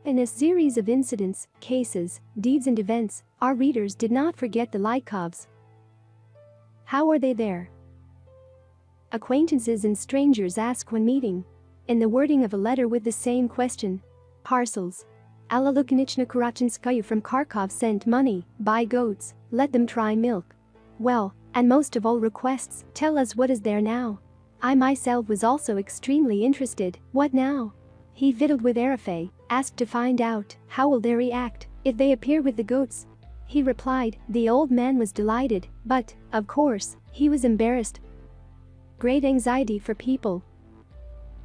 In a series of incidents, cases, deeds and events, our readers did not forget the Lykovs. How are they there? Acquaintances and strangers ask when meeting. In the wording of a letter with the same question. Parcels. Alla Lukinichna Kurachinskaya from Kharkov sent money, buy goats, let them try milk. Well, and most of all requests, tell us what is there now. I myself was also extremely interested, what now? He fiddled with Arafay, asked to find out, how will they react, if they appear with the goats? He replied, the old man was delighted, but, of course, he was embarrassed. Great anxiety for people.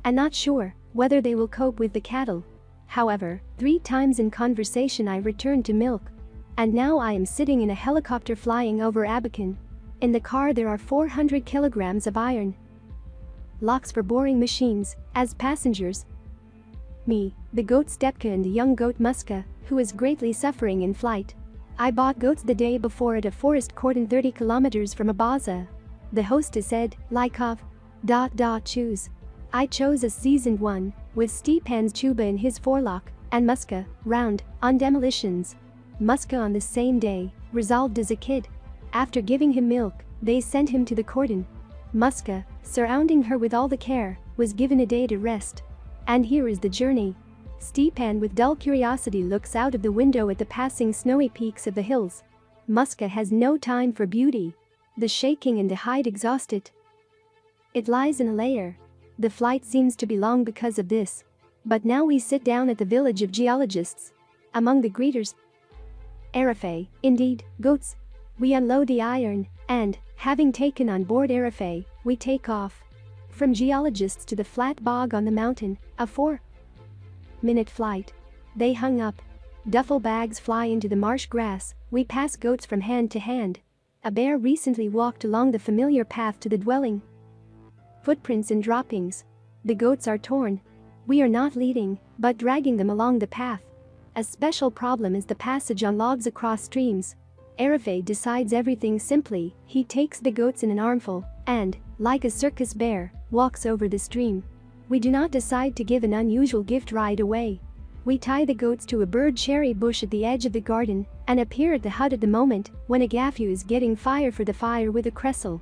And not sure whether they will cope with the cattle. However, 3 times in conversation I returned to milk. And now I am sitting in a helicopter flying over Abakan. In the car there are 400 kilograms of iron. Locks for boring machines, as passengers. Me, the goat Stepka and the young goat Muska, who is greatly suffering in flight. I bought goats the day before at a forest cordon 30 kilometers from Abaza. The hostess said, Lykov. Choose. I chose a seasoned one, with Stepan's Chuba in his forelock, and Muska, round, on demolitions. Muska on the same day, resolved as a kid. After giving him milk, they sent him to the cordon. Muska, surrounding her with all the care, was given a day to rest. And here is the journey. Stepan with dull curiosity looks out of the window at the passing snowy peaks of the hills. Muska has no time for beauty. The shaking and the hide exhaust it. It lies in a layer. The flight seems to be long because of this. But now we sit down at the village of geologists. Among the greeters, Arafay, indeed, goats. We unload the iron, and, having taken on board Arafay, we take off. From geologists to the flat bog on the mountain, a 4-minute flight. They hung up. Duffel bags fly into the marsh grass, we pass goats from hand to hand. A bear recently walked along the familiar path to the dwelling. Footprints and droppings. The goats are torn. We are not leading, but dragging them along the path. A special problem is the passage on logs across streams. Arafay decides everything simply, he takes the goats in an armful, and, like a circus bear, walks over the stream. We do not decide to give an unusual gift right away. We tie the goats to a bird cherry bush at the edge of the garden, and appear at the hut at the moment when Agafya is getting fire for the fire with a Kresil.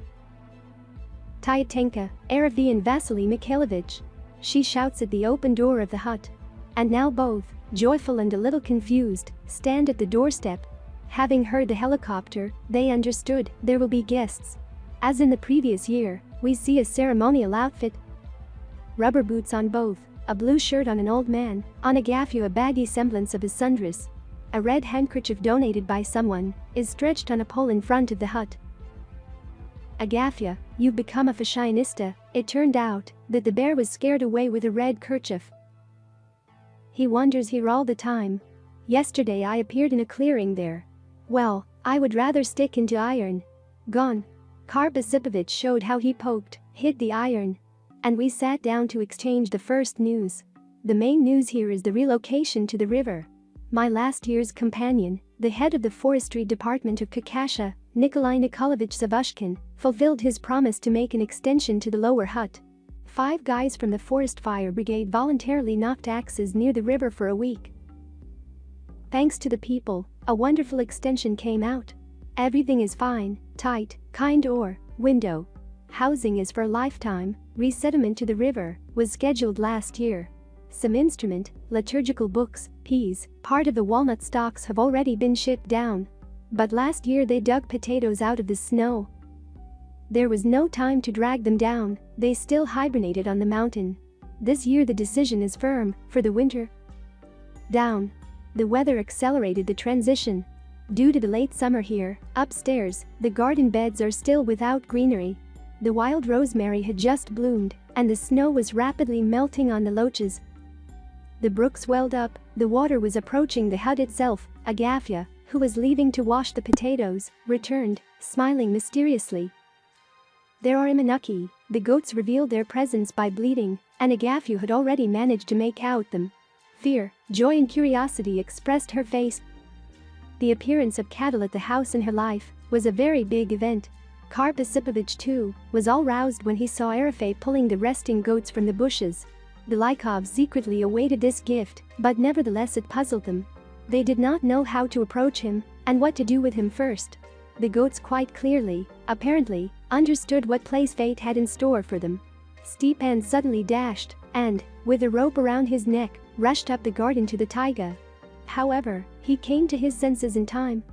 Tyatenka, Arafy and Vasily Mikhailovich. She shouts at the open door of the hut. And now both, joyful and a little confused, stand at the doorstep. Having heard the helicopter, they understood there will be guests. As in the previous year, we see a ceremonial outfit. Rubber boots on both, a blue shirt on an old man, on Agafya a baggy semblance of his sundress. A red handkerchief donated by someone is stretched on a pole in front of the hut. Agafya, you've become a fashionista. It turned out that the bear was scared away with a red kerchief. He wanders here all the time. Yesterday I appeared in a clearing there. Well, I would rather stick into iron. Gone. Karp Osipovich showed how he poked, hit the iron. And we sat down to exchange the first news. The main news here is the relocation to the river. My last year's companion, the head of the forestry department of Kakasha, Nikolai Nikolaevich Savushkin, fulfilled his promise to make an extension to the lower hut. 5 guys from the forest fire brigade voluntarily knocked axes near the river for a week. Thanks to the people, a wonderful extension came out. Everything is fine, tight, kind window. Housing is for a lifetime. Resettlement to the river was scheduled last year. Some instrument, liturgical books, peas, part of the walnut stalks have already been shipped down. But last year they dug potatoes out of the snow. There was no time to drag them down, they still hibernated on the mountain. This year the decision is firm, for the winter. Down. The weather accelerated the transition. Due to the late summer here, upstairs, the garden beds are still without greenery. The wild rosemary had just bloomed, and the snow was rapidly melting on the loaches. The brook swelled up, the water was approaching the hut itself. Agafya, who was leaving to wash the potatoes, returned, smiling mysteriously. There are Imanuki, the goats revealed their presence by bleating, and Agafya had already managed to make out them. Fear, joy and curiosity expressed her face. The appearance of cattle at the house in her life was a very big event. Karp Osipovich too was all roused when he saw Arafay pulling the resting goats from the bushes. The Lykovs secretly awaited this gift, but nevertheless it puzzled them. They did not know how to approach him and what to do with him first. The goats quite clearly, apparently, understood what place fate had in store for them. Stepan suddenly dashed and, with a rope around his neck, rushed up the garden to the taiga. However, he came to his senses in time.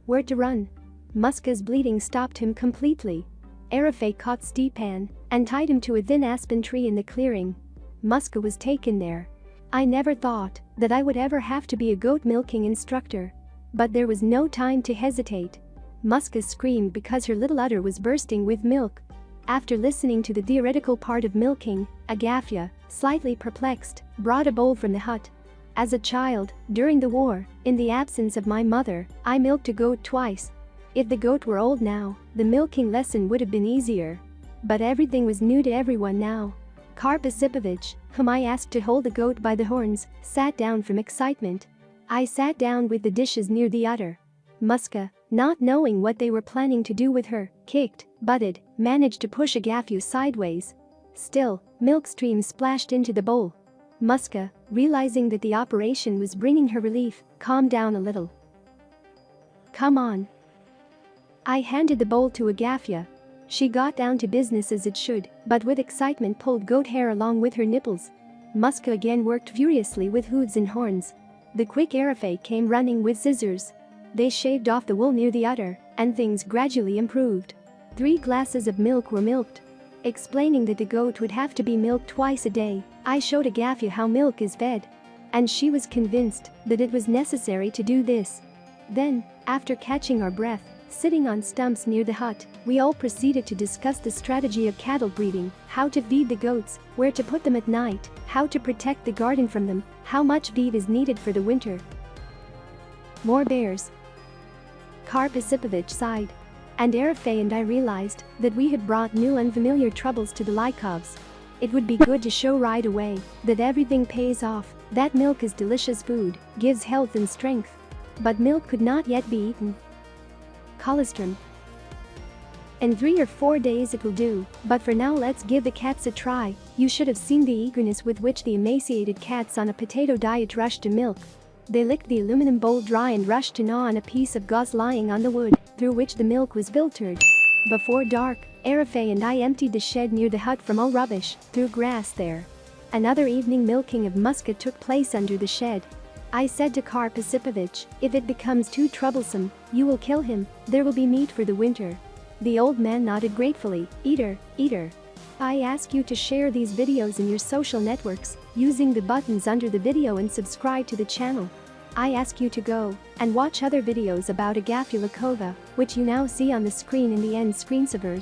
Where to run? Muska's bleeding stopped him completely. Erifei caught Stepan and tied him to a thin aspen tree in the clearing. Muska was taken there. I never thought that I would ever have to be a goat milking instructor. But there was no time to hesitate. Muska screamed because her little udder was bursting with milk. After listening to the theoretical part of milking, Agafya, slightly perplexed, brought a bowl from the hut. As a child, during the war, in the absence of my mother, I milked a goat twice. If the goat were old now, the milking lesson would have been easier. But everything was new to everyone now. Karp Osipovich, whom I asked to hold the goat by the horns, sat down from excitement. I sat down with the dishes near the udder. Muska, not knowing what they were planning to do with her, kicked, butted, managed to push Agafya sideways. Still, milk streams splashed into the bowl. Muska, realizing that the operation was bringing her relief, calmed down a little. Come on. I handed the bowl to Agafya. She got down to business as it should, but with excitement pulled goat hair along with her nipples. Muska again worked furiously with hooves and horns. The quick Erifei came running with scissors. They shaved off the wool near the udder, and things gradually improved. 3 glasses of milk were milked. Explaining that the goat would have to be milked twice a day, I showed Agafya how milk is fed. And she was convinced that it was necessary to do this. Then, after catching our breath, sitting on stumps near the hut, we all proceeded to discuss the strategy of cattle breeding, how to feed the goats, where to put them at night, how to protect the garden from them, how much feed is needed for the winter. More bears. Karp Osipovich sighed. And Erifei and I realized that we had brought new unfamiliar troubles to the Lykovs. It would be good to show right away that everything pays off, that milk is delicious food, gives health and strength. But milk could not yet be eaten. Colostrum. In 3 or 4 days it will do, but for now let's give the cats a try. You should have seen the eagerness with which the emaciated cats on a potato diet rushed to milk. They licked the aluminum bowl dry and rushed to gnaw on a piece of gauze lying on the wood, through which the milk was filtered. Before dark, Erifei and I emptied the shed near the hut from all rubbish, threw grass there. Another evening milking of Muska took place under the shed. I said to Karp Osipovich, if it becomes too troublesome, you will kill him, there will be meat for the winter. The old man nodded gratefully, eater, eater. I ask you to share these videos in your social networks, using the buttons under the video and subscribe to the channel. I ask you to go and watch other videos about Agafya Lykova, which you now see on the screen in the end screensavers.